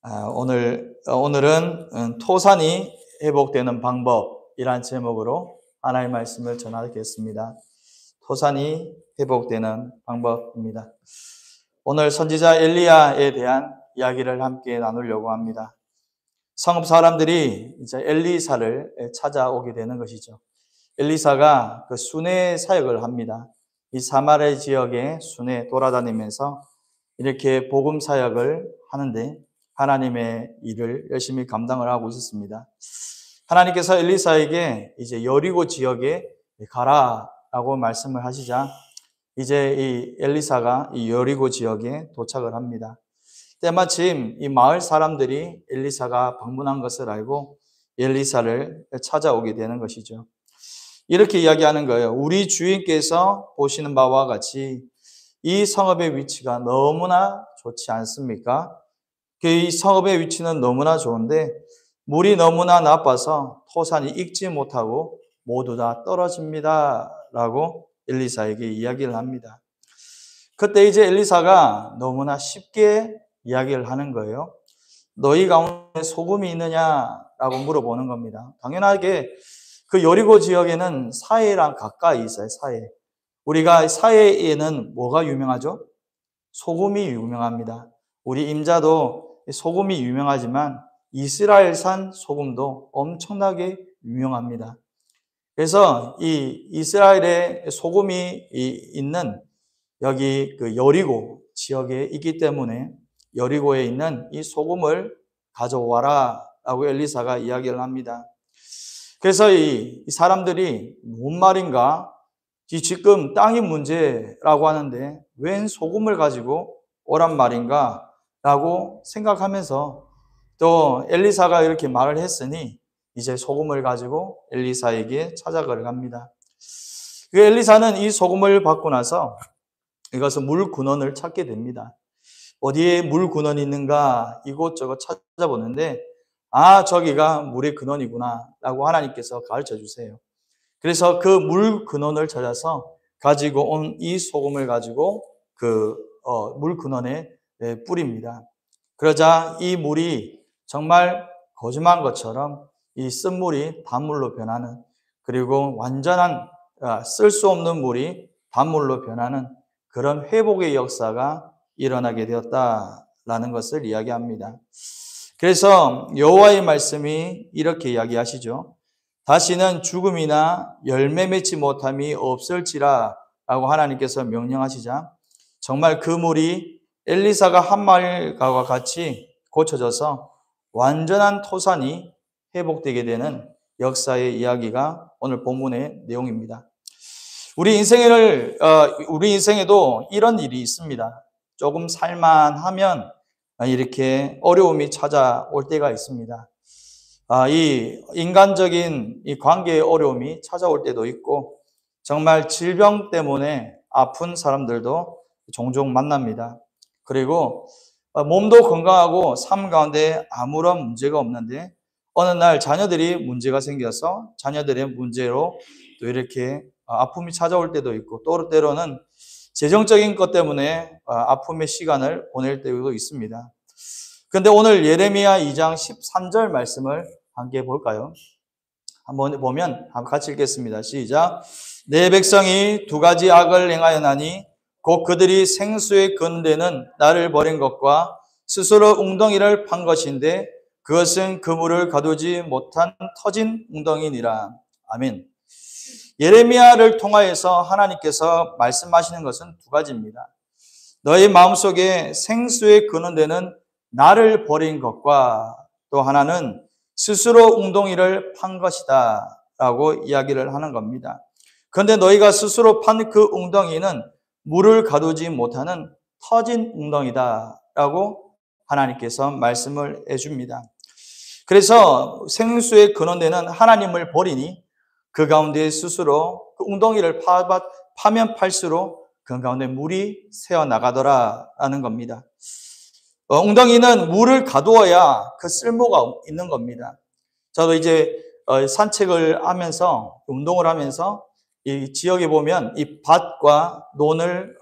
오늘은 토산이 회복되는 방법이란 제목으로 하나님의 말씀을 전하겠습니다. 토산이 회복되는 방법입니다. 오늘 선지자 엘리야에 대한 이야기를 함께 나누려고 합니다. 성읍 사람들이 이제 엘리사를 찾아오게 되는 것이죠. 엘리사가 그 순회 사역을 합니다. 이 사마리아 지역에 순회 돌아다니면서 이렇게 복음 사역을 하는데 하나님의 일을 열심히 감당을 하고 있었습니다. 하나님께서 엘리사에게 이제 여리고 지역에 가라라고 말씀을 하시자 이제 이 엘리사가 이 여리고 지역에 도착을 합니다. 때마침 이 마을 사람들이 엘리사가 방문한 것을 알고 엘리사를 찾아오게 되는 것이죠. 이렇게 이야기하는 거예요. 우리 주인께서 보시는 바와 같이 이 성읍의 위치가 너무나 좋지 않습니까? 이 성읍의 위치는 너무나 좋은데 물이 너무나 나빠서 토산이 익지 못하고 모두 다 떨어집니다. 라고 엘리사에게 이야기를 합니다. 그때 이제 엘리사가 너무나 쉽게 이야기를 하는 거예요. 너희 가운데 소금이 있느냐라고 물어보는 겁니다. 당연하게 그 여리고 지역에는 사해랑 가까이 있어요. 사해. 우리가 사해에는 뭐가 유명하죠? 소금이 유명합니다. 우리 임자도 소금이 유명하지만 이스라엘산 소금도 엄청나게 유명합니다. 그래서 이 이스라엘의 소금이 있는 여기 그 여리고 지역에 있기 때문에 여리고에 있는 이 소금을 가져와라 라고 엘리사가 이야기를 합니다. 그래서 이 사람들이 뭔 말인가? 지금 땅이 문제라고 하는데 웬 소금을 가지고 오란 말인가? 라고 생각하면서 또 엘리사가 이렇게 말을 했으니 이제 소금을 가지고 엘리사에게 찾아가려 합니다. 그 엘리사는 이 소금을 받고 나서 이것은 물 근원을 찾게 됩니다. 어디에 물 근원이 있는가 이곳저곳 찾아보는데 저기가 물의 근원이구나 라고 하나님께서 가르쳐 주세요. 그래서 그 물 근원을 찾아서 가지고 온 이 소금을 가지고 그 물 근원에 뿌립니다. 그러자 이 물이 정말 거짓말 것처럼 이 쓴물이 단물로 변하는, 그리고 완전한 쓸 수 없는 물이 단물로 변하는 그런 회복의 역사가 일어나게 되었다라는 것을 이야기합니다. 그래서 여호와의 말씀이 이렇게 이야기하시죠. 다시는 죽음이나 열매 맺지 못함이 없을지라 라고 하나님께서 명령하시자 정말 그 물이 엘리사가 한 말과 같이 고쳐져서 완전한 토산이 회복되게 되는 역사의 이야기가 오늘 본문의 내용입니다. 우리 인생에도 이런 일이 있습니다. 조금 살만하면 이렇게 어려움이 찾아올 때가 있습니다. 이 인간적인 이 관계의 어려움이 찾아올 때도 있고 정말 질병 때문에 아픈 사람들도 종종 만납니다. 그리고 몸도 건강하고 삶 가운데 아무런 문제가 없는데 어느 날 자녀들이 문제가 생겨서 자녀들의 문제로 또 이렇게 아픔이 찾아올 때도 있고 또 때로는 재정적인 것 때문에 아픔의 시간을 보낼 때도 있습니다. 그런데 오늘 예레미야 2장 13절 말씀을 함께 볼까요? 한번 보면 같이 읽겠습니다. 시작. 내 백성이 두 가지 악을 행하였나니 곧 그들이 생수에 근대는 나를 버린 것과 스스로 웅덩이를 판 것인데 그것은 그물을 가두지 못한 터진 웅덩이니라. 아멘. 예레미야를 통하여서 하나님께서 말씀하시는 것은 두 가지입니다. 너희 마음속에 생수에 그는 데는 나를 버린 것과 또 하나는 스스로 웅덩이를 판 것이다 라고 이야기를 하는 겁니다. 그런데 너희가 스스로 판 그 웅덩이는 물을 가두지 못하는 터진 웅덩이다 라고 하나님께서 말씀을 해줍니다. 그래서 생수의 근원되는 하나님을 버리니 그 가운데 스스로 그 웅덩이를 파면 팔수록 그 가운데 물이 새어나가더라라는 겁니다. 웅덩이는 물을 가두어야 그 쓸모가 있는 겁니다. 저도 이제 산책을 하면서 운동을 하면서 이 지역에 보면 이 밭과 논을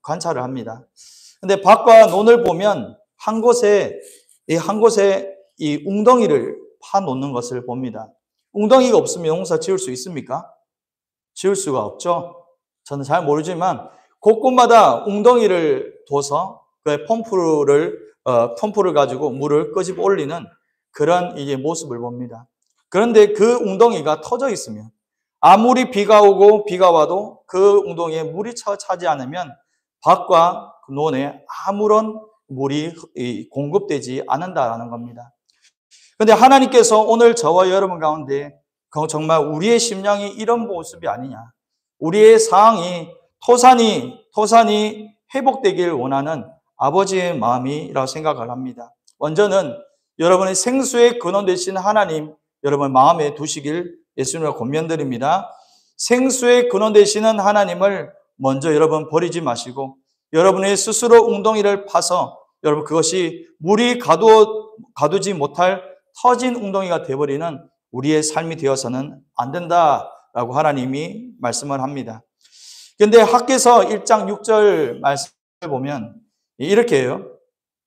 관찰을 합니다. 근데 밭과 논을 보면 한 곳에 이 한 곳에 이 웅덩이를 파놓는 것을 봅니다. 웅덩이가 없으면 농사 지을 수 있습니까? 지을 수가 없죠. 저는 잘 모르지만 곳곳마다 웅덩이를 둬서 그 펌프를 가지고 물을 끄집어 올리는 그런 이제 모습을 봅니다. 그런데 그 웅덩이가 터져 있으면 아무리 비가 오고 비가 와도 그 웅덩이에 물이 차지 않으면 밭과 논에 아무런 물이 공급되지 않는다라는 겁니다. 그런데 하나님께서 오늘 저와 여러분 가운데 정말 우리의 심령이 이런 모습이 아니냐. 우리의 상황이 토산이 회복되길 원하는 아버지의 마음이라고 생각을 합니다. 먼저는 여러분의 생수의 근원 되신 하나님 여러분 마음에 두시길 예수님을 권면드립니다. 생수의 근원 되시는 하나님을 먼저 여러분 버리지 마시고 여러분의 스스로 웅덩이를 파서 여러분 그것이 물이 가두지 못할 터진 웅덩이가 되어버리는 우리의 삶이 되어서는 안 된다라고 하나님이 말씀을 합니다. 그런데 학개서 1장 6절 말씀을 보면 이렇게 해요.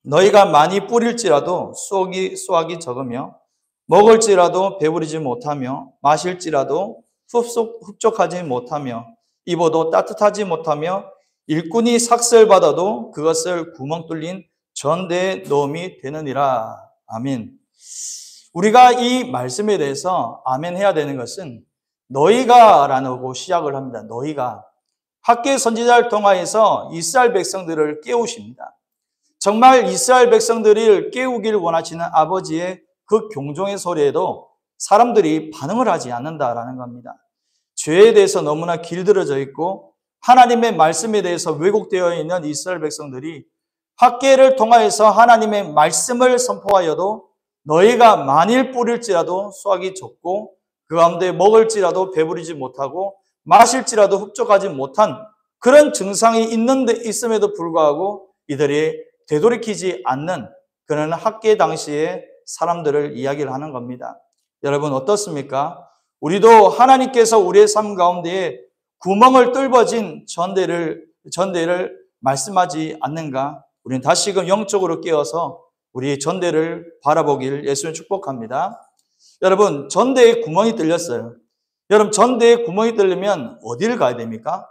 너희가 많이 뿌릴지라도 수확이 적으며 먹을지라도 배부르지 못하며 마실지라도 흡족하지 못하며 입어도 따뜻하지 못하며 일꾼이 삭슬받아도 그것을 구멍 뚫린 전대에 넣음이 되느니라. 아멘. 우리가 이 말씀에 대해서 아멘 해야 되는 것은 너희가라고 시작을 합니다. 너희가. 학개 선지자를 통하여서 이스라엘 백성들을 깨우십니다. 정말 이스라엘 백성들을 깨우기를 원하시는 아버지의 그 경종의 소리에도 사람들이 반응을 하지 않는다라는 겁니다. 죄에 대해서 너무나 길들여져 있고 하나님의 말씀에 대해서 왜곡되어 있는 이스라엘 백성들이 학개를 통하여서 하나님의 말씀을 선포하여도 너희가 만일 뿌릴지라도 수확이 적고 그 가운데 먹을지라도 배부르지 못하고 마실지라도 흡족하지 못한 그런 증상이 있음에도 불구하고 이들이 되돌이키지 않는 그런 학개 당시의 사람들을 이야기를 하는 겁니다. 여러분 어떻습니까? 우리도 하나님께서 우리의 삶 가운데에 구멍을 뚫어진 전대를 말씀하지 않는가? 우리는 다시금 영적으로 깨어서 우리 전대를 바라보길 예수님 축복합니다. 여러분 전대에 구멍이 뚫렸어요. 여러분 전대에 구멍이 뚫리면 어디를 가야 됩니까?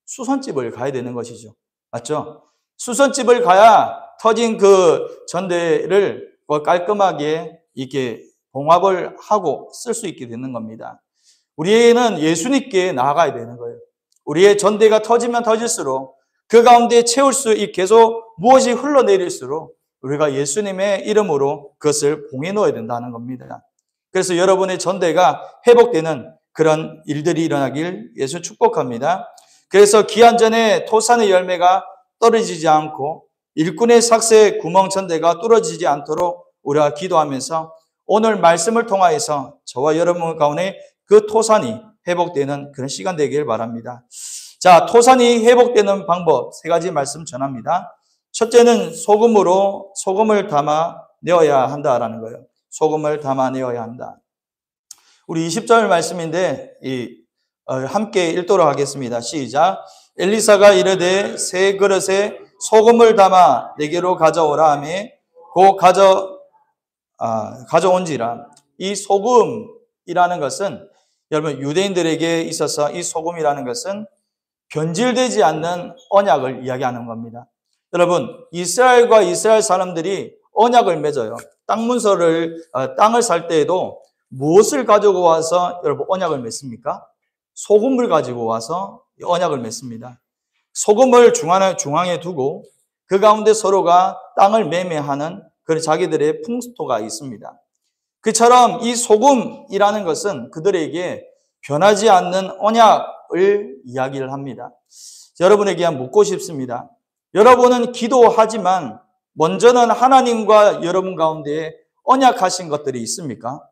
수선집을 가야 되는 것이죠. 맞죠? 수선집을 가야 터진 그 전대를 깔끔하게 이렇게 봉합을 하고 쓸 수 있게 되는 겁니다. 우리는 예수님께 나아가야 되는 거예요. 우리의 전대가 터지면 터질수록 그 가운데 채울 수 계속 무엇이 흘러내릴수록 우리가 예수님의 이름으로 그것을 봉해 놓아야 된다는 겁니다. 그래서 여러분의 전대가 회복되는 그런 일들이 일어나길 예수 축복합니다. 그래서 기한 전에 토산의 열매가 떨어지지 않고 일꾼의 삭새 구멍 전대가 뚫어지지 않도록 우리가 기도하면서 오늘 말씀을 통하여서 저와 여러분 가운데 그 토산이 회복되는 그런 시간 되길 바랍니다. 자, 토산이 회복되는 방법 세 가지 말씀 전합니다. 첫째는 소금을 담아 내어야 한다라는 거예요. 소금을 담아 내어야 한다. 우리 20절 말씀인데 함께 읽도록 하겠습니다. 시작. 엘리사가 이르되 새 그릇에 소금을 담아 내게로 가져오라 하며 곧 가져온지라. 이 소금이라는 것은 여러분 유대인들에게 있어서 이 소금이라는 것은 변질되지 않는 언약을 이야기하는 겁니다. 여러분 이스라엘과 이스라엘 사람들이 언약을 맺어요. 땅을 살 때에도 무엇을 가지고 와서 여러분 언약을 맺습니까? 소금을 가지고 와서 언약을 맺습니다. 소금을 중앙에 두고 그 가운데 서로가 땅을 매매하는 그런 자기들의 풍토가 있습니다. 그처럼 이 소금이라는 것은 그들에게 변하지 않는 언약을 이야기를 합니다. 여러분에게 묻고 싶습니다. 여러분은 기도하지만 먼저는 하나님과 여러분 가운데 언약하신 것들이 있습니까?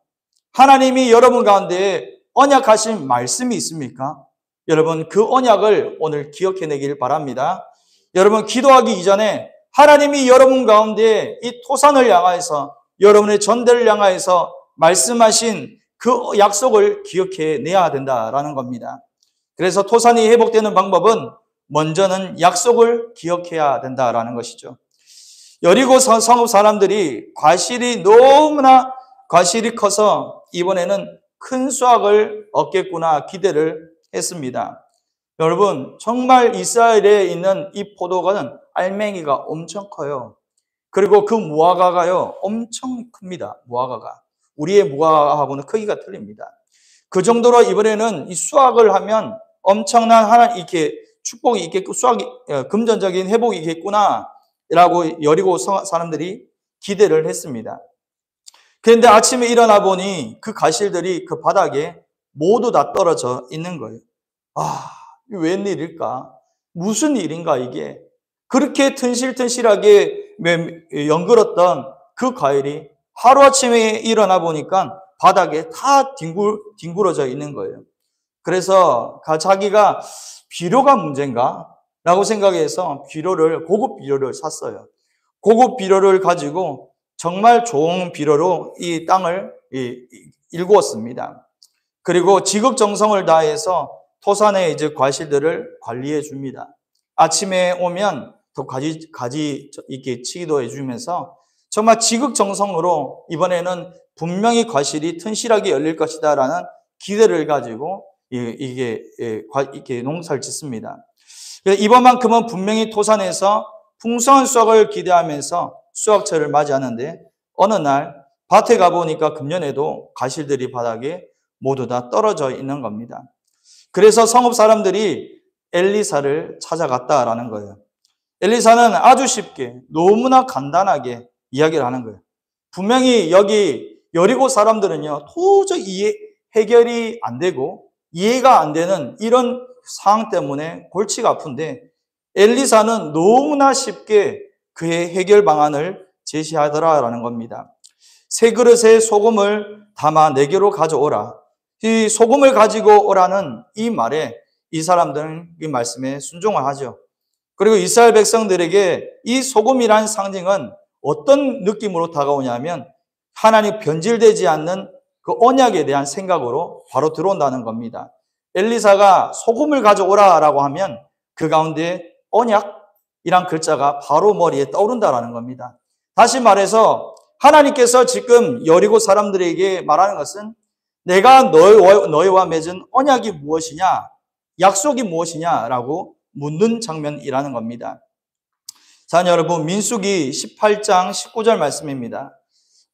하나님이 여러분 가운데 언약하신 말씀이 있습니까? 여러분 그 언약을 오늘 기억해내길 바랍니다. 여러분 기도하기 이전에 하나님이 여러분 가운데 이 토산을 향하여서 여러분의 전대를 향하여서 말씀하신 그 약속을 기억해내야 된다라는 겁니다. 그래서 토산이 회복되는 방법은 먼저는 약속을 기억해야 된다라는 것이죠. 여리고 성읍 사람들이 너무나 과실이 커서 이번에는 큰 수확을 얻겠구나 기대를 했습니다. 여러분, 정말 이스라엘에 있는 이 포도가는 알맹이가 엄청 커요. 그리고 그 무화과가요, 엄청 큽니다. 무화과가. 우리의 무화과하고는 크기가 틀립니다. 그 정도로 이번에는 이 수확을 하면 엄청난 하나님 이렇게 축복이 있겠고 수확이 금전적인 회복이 있겠구나 라고 여리고 사람들이 기대를 했습니다. 그런데 아침에 일어나 보니 그 가실들이 그 바닥에 모두 다 떨어져 있는 거예요. 아, 웬일일까? 무슨 일인가 이게? 그렇게 튼실튼실하게 연그렀던 그 과일이 하루아침에 일어나 보니까 바닥에 다 뒹굴어져 있는 거예요. 그래서 자기가 비료가 문제인가? 라고 생각해서 고급 비료를 샀어요. 고급 비료를 가지고 정말 좋은 비료로 이 땅을 일구었습니다. 그리고 지극정성을 다해서 토산의 이제 과실들을 관리해 줍니다. 아침에 오면 더 가지 이렇게 치기도 해주면서 정말 지극정성으로 이번에는 분명히 과실이 튼실하게 열릴 것이다라는 기대를 가지고 이렇게 농사를 짓습니다. 이번만큼은 분명히 토산에서 풍성한 수확을 기대하면서 수확철을 맞이하는데 어느 날 밭에 가보니까 금년에도 과실들이 바닥에 모두 다 떨어져 있는 겁니다. 그래서 성읍 사람들이 엘리사를 찾아갔다라는 거예요. 엘리사는 아주 쉽게 너무나 간단하게 이야기를 하는 거예요. 분명히 여기 여리고 사람들은요 도저히 해결이 안 되고 이해가 안 되는 이런 상황 때문에 골치가 아픈데 엘리사는 너무나 쉽게 그의 해결 방안을 제시하더라라는 겁니다. 세 그릇에 소금을 담아 내게로 가져오라. 이 소금을 가지고 오라는 이 말에 이 사람들은 이 말씀에 순종을 하죠. 그리고 이스라엘 백성들에게 이 소금이란 상징은 어떤 느낌으로 다가오냐면 하나님 변질되지 않는 그 언약에 대한 생각으로 바로 들어온다는 겁니다. 엘리사가 소금을 가져오라라고 하면 그 가운데 언약이란 글자가 바로 머리에 떠오른다라는 겁니다. 다시 말해서 하나님께서 지금 여리고 사람들에게 말하는 것은 내가 너희와 맺은 언약이 무엇이냐, 약속이 무엇이냐라고 묻는 장면이라는 겁니다. 자, 여러분, 민수기 18장 19절 말씀입니다.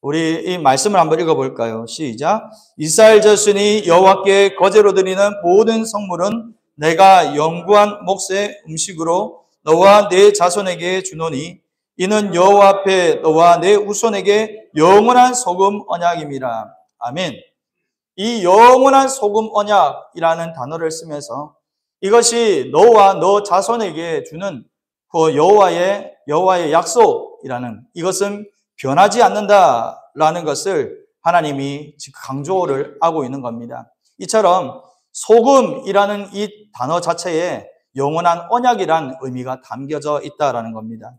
우리 이 말씀을 한번 읽어볼까요? 시작. 이스라엘 자손이 여호와께 거제로 드리는 모든 성물은 내가 영구한 몫의 음식으로 너와 내 자손에게 주노니 이는 여호와 앞에 너와 내 후손에게 영원한 소금 언약임이라. 아멘. 이 영원한 소금 언약이라는 단어를 쓰면서 이것이 너와 너 자손에게 주는 그 여호와의 약속이라는 이것은 변하지 않는다라는 것을 하나님이 강조를 하고 있는 겁니다. 이처럼 소금이라는 이 단어 자체에 영원한 언약이란 의미가 담겨져 있다라는 겁니다.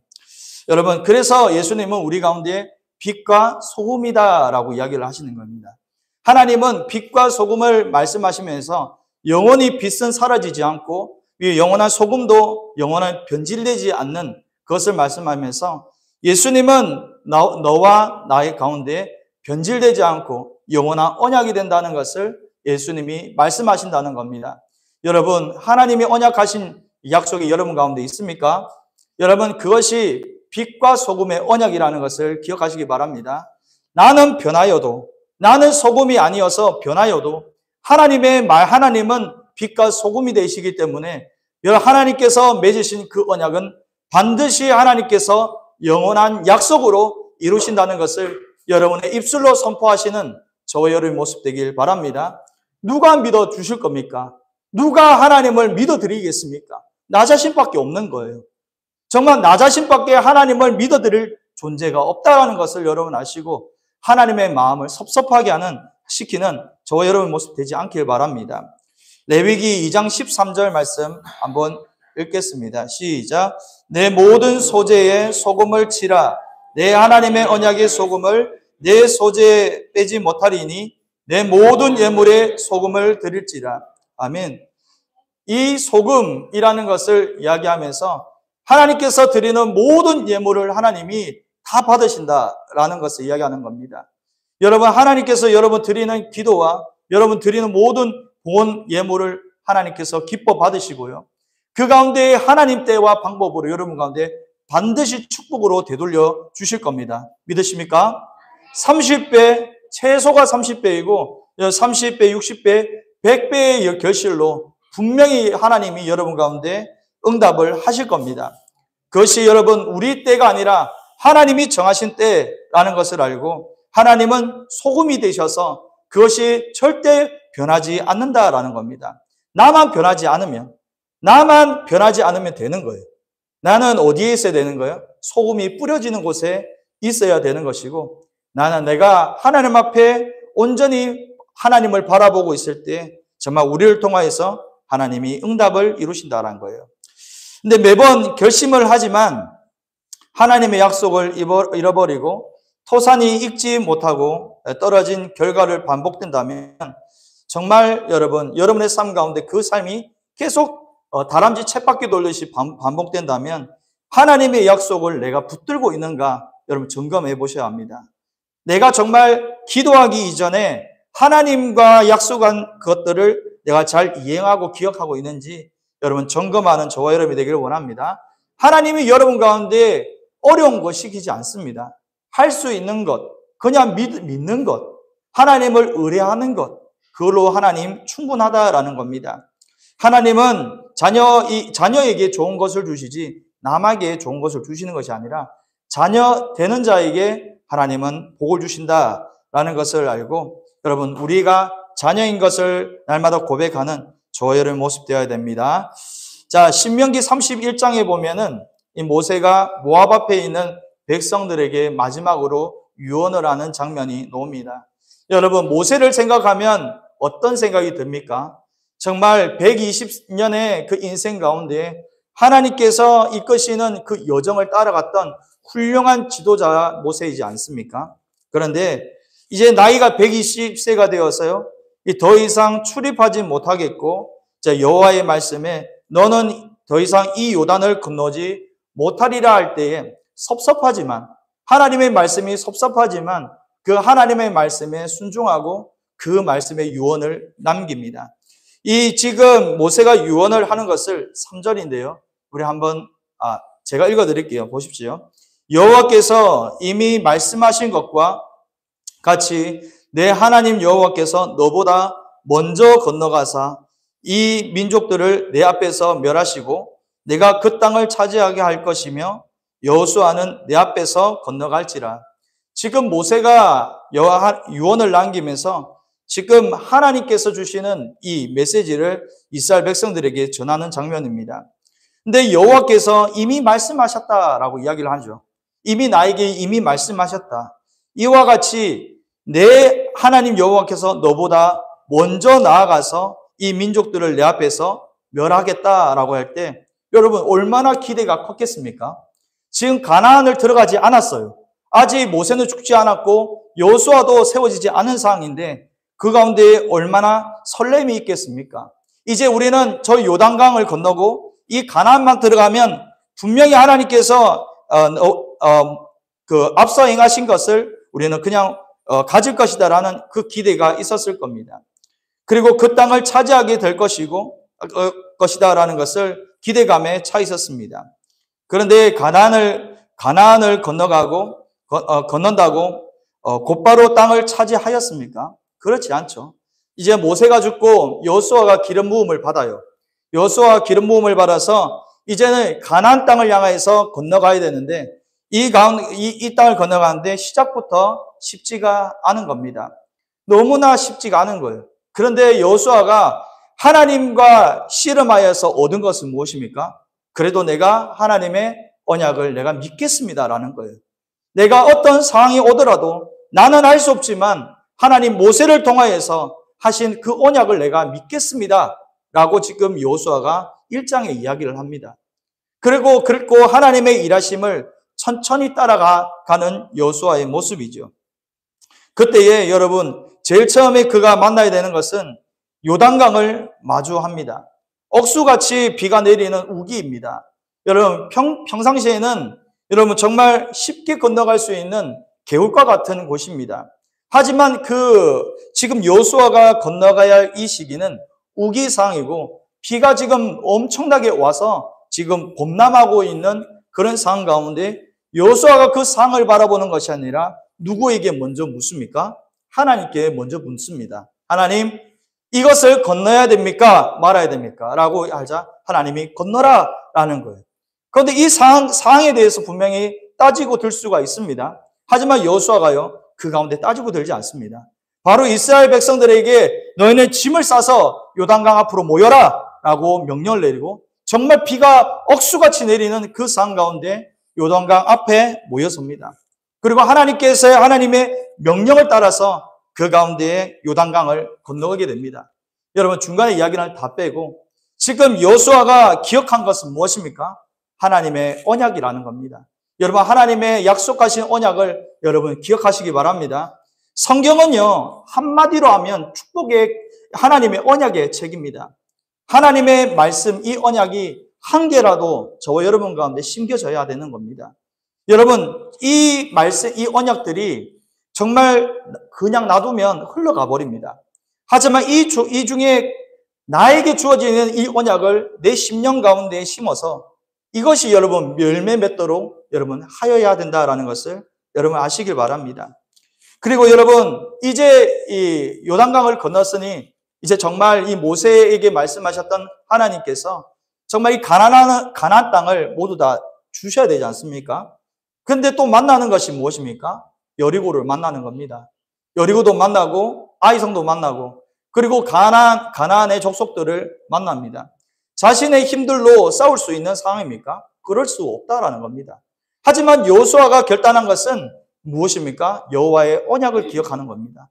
여러분, 그래서 예수님은 우리 가운데 빛과 소금이다라고 이야기를 하시는 겁니다. 하나님은 빛과 소금을 말씀하시면서 영원히 빛은 사라지지 않고 영원한 소금도 영원한 변질되지 않는 그것을 말씀하면서 예수님은 너와 나의 가운데 변질되지 않고 영원한 언약이 된다는 것을 예수님이 말씀하신다는 겁니다. 여러분, 하나님이 언약하신 약속이 여러분 가운데 있습니까? 여러분, 그것이 빛과 소금의 언약이라는 것을 기억하시기 바랍니다. 나는 변하여도, 나는 소금이 아니어서 변하여도 하나님은 빛과 소금이 되시기 때문에 하나님께서 맺으신 그 언약은 반드시 하나님께서 영원한 약속으로 이루신다는 것을 여러분의 입술로 선포하시는 저와 여러분의 모습 되길 바랍니다. 누가 믿어 주실 겁니까? 누가 하나님을 믿어 드리겠습니까? 나 자신밖에 없는 거예요. 정말 나 자신밖에 하나님을 믿어 드릴 존재가 없다는 것을 여러분 아시고 하나님의 마음을 섭섭하게 시키는 저와 여러분의 모습 되지 않길 바랍니다. 레위기 2장 13절 말씀 한번 읽겠습니다. 시작. 내 모든 소재에 소금을 치라. 내 하나님의 언약의 소금을 내 소재에 빼지 못하리니 내 모든 예물에 소금을 드릴지라. 아멘. 이 소금이라는 것을 이야기하면서 하나님께서 드리는 모든 예물을 하나님이 다 받으신다라는 것을 이야기하는 겁니다. 여러분, 하나님께서 여러분 드리는 기도와 여러분 드리는 모든 봉헌 예물을 하나님께서 기뻐 받으시고요. 그 가운데 하나님 때와 방법으로 여러분 가운데 반드시 축복으로 되돌려 주실 겁니다. 믿으십니까? 30배, 최소가 30배이고 30배, 60배, 100배의 결실로 분명히 하나님이 여러분 가운데 응답을 하실 겁니다. 그것이 여러분 우리 때가 아니라 하나님이 정하신 때라는 것을 알고 하나님은 소금이 되셔서 그것이 절대 변하지 않는다라는 겁니다. 나만 변하지 않으면 되는 거예요. 나는 어디에 있어야 되는 거예요? 소금이 뿌려지는 곳에 있어야 되는 것이고 나는 내가 하나님 앞에 온전히 하나님을 바라보고 있을 때 정말 우리를 통하여서 하나님이 응답을 이루신다는 거예요. 근데 매번 결심을 하지만 하나님의 약속을 잃어버리고 토산이 익지 못하고 떨어진 결과를 반복된다면 정말 여러분의 삶 가운데 그 삶이 계속 다람쥐 쳇바퀴 돌듯이 반복된다면 하나님의 약속을 내가 붙들고 있는가 여러분 점검해 보셔야 합니다. 내가 정말 기도하기 이전에 하나님과 약속한 것들을 내가 잘 이행하고 기억하고 있는지 여러분 점검하는 저와 여러분이 되기를 원합니다. 하나님이 여러분 가운데 어려운 것 시키지 않습니다. 할 수 있는 것, 그냥 믿는 것, 하나님을 의뢰하는 것, 그걸로 하나님 충분하다라는 겁니다. 하나님은 자녀에게 좋은 것을 주시지 남에게 좋은 것을 주시는 것이 아니라 자녀 되는 자에게 하나님은 복을 주신다라는 것을 알고 여러분 우리가 자녀인 것을 날마다 고백하는 저와 여러분의 모습 되어야 됩니다. 자, 신명기 31장에 보면은 이 모세가 모압 앞에 있는 백성들에게 마지막으로 유언을 하는 장면이 나옵니다. 여러분 모세를 생각하면 어떤 생각이 듭니까? 정말 120년의 그 인생 가운데 하나님께서 이끄시는 그 여정을 따라갔던 훌륭한 지도자 모세이지 않습니까? 그런데 이제 나이가 120세가 되어서요. 더 이상 출입하지 못하겠고 여호와의 말씀에 너는 더 이상 이 요단을 건너지 못하리라 할 때에 섭섭하지만 하나님의 말씀이 섭섭하지만 그 하나님의 말씀에 순종하고 그 말씀의 유언을 남깁니다. 이 지금 모세가 유언을 하는 것을 3절인데요. 우리 한번 제가 읽어드릴게요. 보십시오. 여호와께서 이미 말씀하신 것과 같이 내 하나님 여호와께서 너보다 먼저 건너가사 이 민족들을 내 앞에서 멸하시고 내가 그 땅을 차지하게 할 것이며 여호수아는 내 앞에서 건너갈지라. 지금 모세가 유언을 남기면서 지금 하나님께서 주시는 이 메시지를 이스라엘 백성들에게 전하는 장면입니다. 근데 여호와께서 이미 말씀하셨다라고 이야기를 하죠. 이미 말씀하셨다. 이와 같이 내 하나님 여호와께서 너보다 먼저 나아가서 이 민족들을 내 앞에서 멸하겠다라고 할 때 여러분 얼마나 기대가 컸겠습니까? 지금 가나안을 들어가지 않았어요. 아직 모세는 죽지 않았고 여호수아도 세워지지 않은 상황인데 그 가운데 얼마나 설렘이 있겠습니까? 이제 우리는 저 요단강을 건너고 이 가나안만 들어가면 분명히 하나님께서 앞서 행하신 것을 우리는 그냥 가질 것이다라는 그 기대가 있었을 겁니다. 그리고 그 땅을 차지하게 될 것이다라는 것을 기대감에 차 있었습니다. 그런데 가나안을 건넌다고 곧바로 땅을 차지하였습니까? 그렇지 않죠. 이제 모세가 죽고 여호수아가 기름 부음을 받아요. 여호수아가 기름 부음을 받아서 이제는 가나안 땅을 향해서 건너가야 되는데 이 땅을 건너가는데 시작부터 쉽지가 않은 겁니다. 너무나 쉽지가 않은 거예요. 그런데 여호수아가 하나님과 씨름하여서 얻은 것은 무엇입니까? 그래도 내가 하나님의 언약을 내가 믿겠습니다라는 거예요. 내가 어떤 상황이 오더라도 나는 알 수 없지만 하나님 모세를 통하여서 하신 그 언약을 내가 믿겠습니다라고 지금 여호수아가 1장에 이야기를 합니다. 그리고 하나님의 일하심을 천천히 따라가는 여호수아의 모습이죠. 그때에 여러분 제일 처음에 그가 만나야 되는 것은 요단강을 마주합니다. 억수같이 비가 내리는 우기입니다. 여러분 평상시에는 여러분 정말 쉽게 건너갈 수 있는 개울과 같은 곳입니다. 하지만 지금 여호수아가 건너가야 할 이 시기는 우기상이고 비가 지금 엄청나게 와서 지금 범람하고 있는 그런 상황 가운데 여호수아가 그 상을 바라보는 것이 아니라 누구에게 먼저 묻습니까? 하나님께 먼저 묻습니다. 하나님, 이것을 건너야 됩니까? 말아야 됩니까? 라고 하자 하나님이 건너라 라는 거예요. 그런데 이 상황에 대해서 분명히 따지고 들 수가 있습니다. 하지만 여호수아가요, 그 가운데 따지고 들지 않습니다. 바로 이스라엘 백성들에게 너희는 짐을 싸서 요단강 앞으로 모여라 라고 명령을 내리고 정말 비가 억수같이 내리는 그 상황 가운데 요단강 앞에 모여섭니다. 그리고 하나님께서 하나님의 명령을 따라서 그 가운데에 요단강을 건너가게 됩니다. 여러분 중간에 이야기를 다 빼고 지금 여호수아가 기억한 것은 무엇입니까? 하나님의 언약이라는 겁니다. 여러분 하나님의 약속하신 언약을 여러분 기억하시기 바랍니다. 성경은요 한마디로 하면 축복의 하나님의 언약의 책입니다. 하나님의 말씀 이 언약이 한 개라도 저와 여러분 가운데 심겨져야 되는 겁니다. 여러분 이 말씀 이 언약들이 정말 그냥 놔두면 흘러가 버립니다. 하지만 이 중에 나에게 주어지는 이 언약을 내 심령 가운데 심어서 이것이 여러분 열매 맺도록 여러분 하여야 된다라는 것을 여러분 아시길 바랍니다. 그리고 여러분 이제 이 요단강을 건넜으니 이제 정말 이 모세에게 말씀하셨던 하나님께서 정말 이 가나안 땅을 모두 다 주셔야 되지 않습니까? 근데 또 만나는 것이 무엇입니까? 여리고를 만나는 겁니다. 여리고도 만나고 아이성도 만나고 그리고 가나안의 족속들을 만납니다. 자신의 힘들로 싸울 수 있는 상황입니까? 그럴 수 없다라는 겁니다. 하지만 여호수아가 결단한 것은 무엇입니까? 여호와의 언약을 기억하는 겁니다.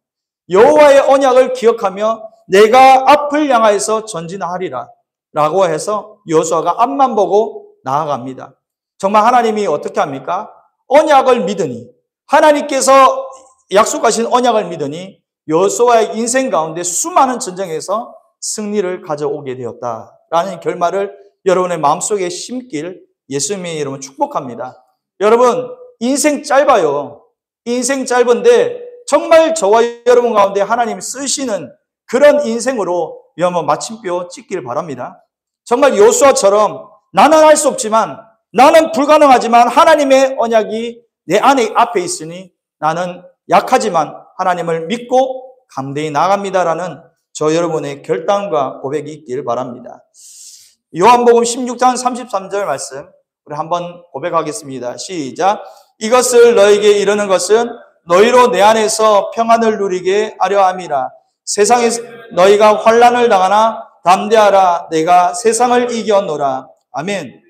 여호와의 언약을 기억하며 내가 앞을 향하여서 전진하리라 라고 해서 여호수아가 앞만 보고 나아갑니다. 정말 하나님이 어떻게 합니까? 언약을 믿으니 하나님께서 약속하신 언약을 믿으니 여호수아의 인생 가운데 수많은 전쟁에서 승리를 가져오게 되었다라는 결말을 여러분의 마음속에 심길 예수님이 여러분 축복합니다. 여러분 인생 짧아요. 인생 짧은데 정말 저와 여러분 가운데 하나님이 쓰시는 그런 인생으로 여러분 마침표 찍길 바랍니다. 정말 여호수아처럼 나는 할 수 없지만 나는 불가능하지만 하나님의 언약이 내 안에 앞에 있으니 나는 약하지만 하나님을 믿고 감대히 나갑니다라는 저 여러분의 결단과 고백이 있길 바랍니다. 요한복음 16장 33절 말씀 우리 한번 고백하겠습니다. 시작. 이것을 너에게 이르는 것은 너희로 내 안에서 평안을 누리게 하려 함이라. 세상에 너희가 환난을 당하나 담대하라. 내가 세상을 이겨노라. 아멘.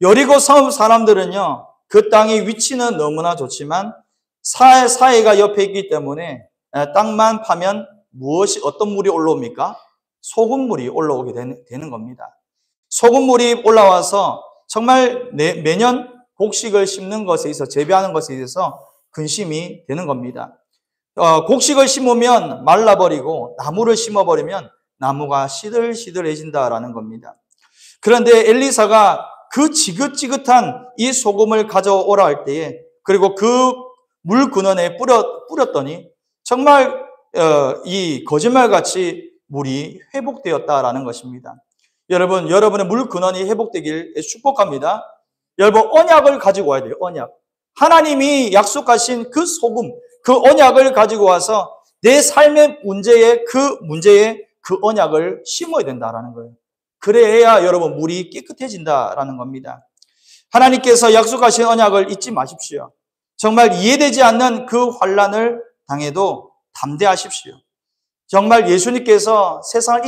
여리고 성읍 사람들은요, 그 땅의 위치는 너무나 좋지만 사해가 옆에 있기 때문에 땅만 파면 어떤 물이 올라옵니까? 소금물이 올라오게 되는 겁니다. 소금물이 올라와서 정말 매년 곡식을 심는 것에 있어서 재배하는 것에 있어서 근심이 되는 겁니다. 곡식을 심으면 말라버리고 나무를 심어버리면 나무가 시들시들해진다라는 겁니다. 그런데 엘리사가 그 지긋지긋한 이 소금을 가져오라 할 때에 그리고 그 물 근원에 뿌렸더니 정말 이 거짓말같이 물이 회복되었다라는 것입니다. 여러분, 여러분의 물 근원이 회복되길 축복합니다. 여러분, 언약을 가지고 와야 돼요. 언약. 하나님이 약속하신 그 소금, 그 언약을 가지고 와서 내 삶의 문제에 그 언약을 심어야 된다라는 거예요. 그래야 여러분 물이 깨끗해진다라는 겁니다. 하나님께서 약속하신 언약을 잊지 마십시오. 정말 이해되지 않는 그 환난을 당해도 담대하십시오. 정말 예수님께서 세상을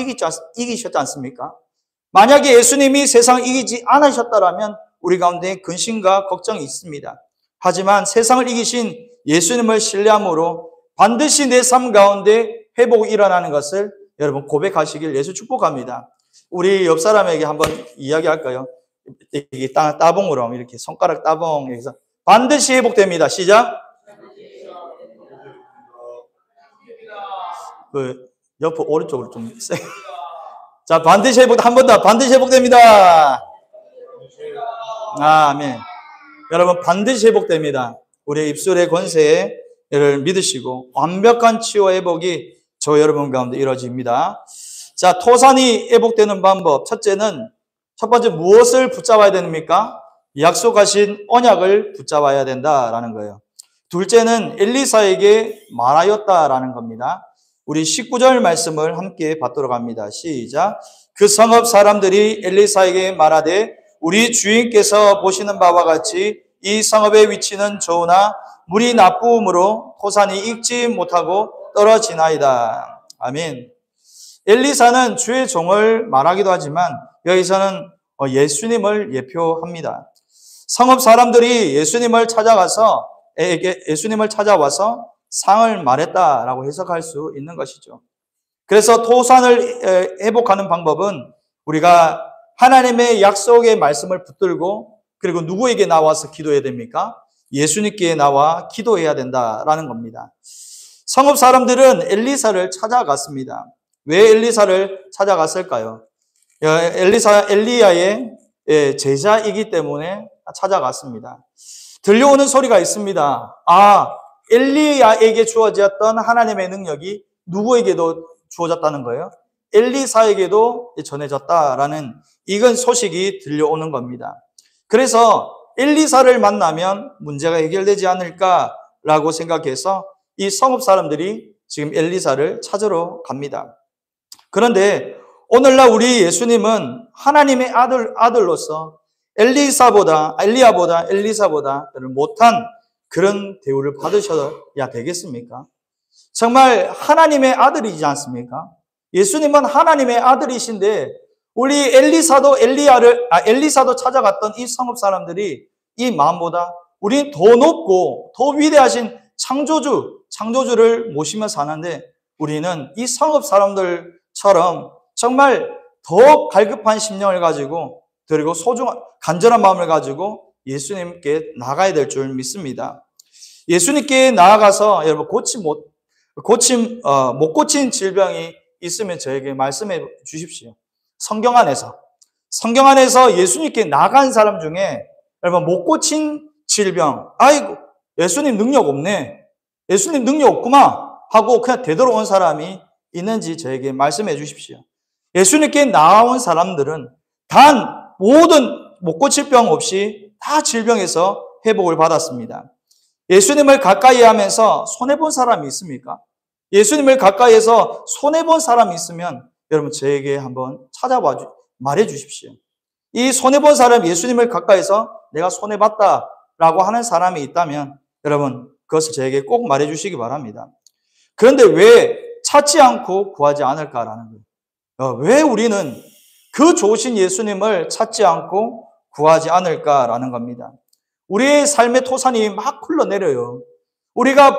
이기셨지 않습니까? 만약에 예수님이 세상을 이기지 않으셨다면 우리 가운데 근심과 걱정이 있습니다. 하지만 세상을 이기신 예수님을 신뢰함으로 반드시 내 삶 가운데 회복이 일어나는 것을 여러분 고백하시길 예수 축복합니다. 우리 옆 사람에게 한번 이야기할까요? 이게 따봉으로 이렇게 손가락 따봉해서 반드시 회복됩니다. 시작. 그 옆 오른쪽으로 좀 세게. 자, 반드시 한 번 더 반드시 회복됩니다. 아멘. 여러분 반드시 회복됩니다. 우리의 입술의 권세를 믿으시고 완벽한 치유 회복이 저 여러분 가운데 이루어집니다. 자, 토산이 회복되는 방법. 첫 번째 무엇을 붙잡아야 됩니까? 약속하신 언약을 붙잡아야 된다라는 거예요. 둘째는 엘리사에게 말하였다라는 겁니다. 우리 19절 말씀을 함께 받도록 합니다. 시작. 그 성읍 사람들이 엘리사에게 말하되 우리 주인께서 보시는 바와 같이 이 성읍의 위치는 좋으나 물이 나쁘므로 토산이 익지 못하고 떨어지나이다. 아멘. 엘리사는 주의 종을 말하기도 하지만 여기서는 예수님을 예표합니다. 성읍 사람들이 예수님을 찾아와서 상을 말했다라고 해석할 수 있는 것이죠. 그래서 토산을 회복하는 방법은 우리가 하나님의 약속의 말씀을 붙들고 그리고 누구에게 나와서 기도해야 됩니까? 예수님께 나와 기도해야 된다라는 겁니다. 성읍 사람들은 엘리사를 찾아갔습니다. 왜 엘리사를 찾아갔을까요? 엘리야의 제자이기 때문에 찾아갔습니다. 들려오는 소리가 있습니다. 엘리야에게 주어졌던 하나님의 능력이 누구에게도 주어졌다는 거예요? 엘리사에게도 전해졌다라는 이건 소식이 들려오는 겁니다. 그래서 엘리사를 만나면 문제가 해결되지 않을까라고 생각해서 이 성읍 사람들이 지금 엘리사를 찾으러 갑니다. 그런데 오늘날 우리 예수님은 하나님의 아들로서 엘리야보다 못한 그런 대우를 받으셔야 되겠습니까? 정말 하나님의 아들이지 않습니까? 예수님은 하나님의 아들이신데 우리 엘리사도 찾아갔던 이 성읍 사람들이 이 마음보다 우리 더 높고 더 위대하신 창조주를 모시며 사는데 우리는 이 성읍 사람들처럼 정말 더 갈급한 심령을 가지고 그리고 간절한 마음을 가지고 예수님께 나가야 될 줄 믿습니다. 예수님께 나아가서 여러분 못 고친 질병이 있으면 저에게 말씀해 주십시오. 성경 안에서 예수님께 나간 사람 중에 여러분 못 고친 질병, 아이고 예수님 능력 없네, 예수님 능력 없구만 하고 그냥 되돌아온 사람이 있는지 저에게 말씀해 주십시오. 예수님께 나온 사람들은 모든 못 고칠 병 없이 다 질병에서 회복을 받았습니다. 예수님을 가까이 하면서 손해본 사람이 있습니까? 예수님을 가까이해서 손해본 사람이 있으면 여러분 저에게 한번 말해 주십시오. 이 손해본 사람, 예수님을 가까이해서 내가 손해봤다라고 하는 사람이 있다면 여러분 그것을 저에게 꼭 말해 주시기 바랍니다. 그런데 왜 찾지 않고 구하지 않을까라는 거예요. 왜 우리는 그 좋으신 예수님을 찾지 않고 구하지 않을까라는 겁니다. 우리의 삶의 토산이 막 흘러내려요. 우리가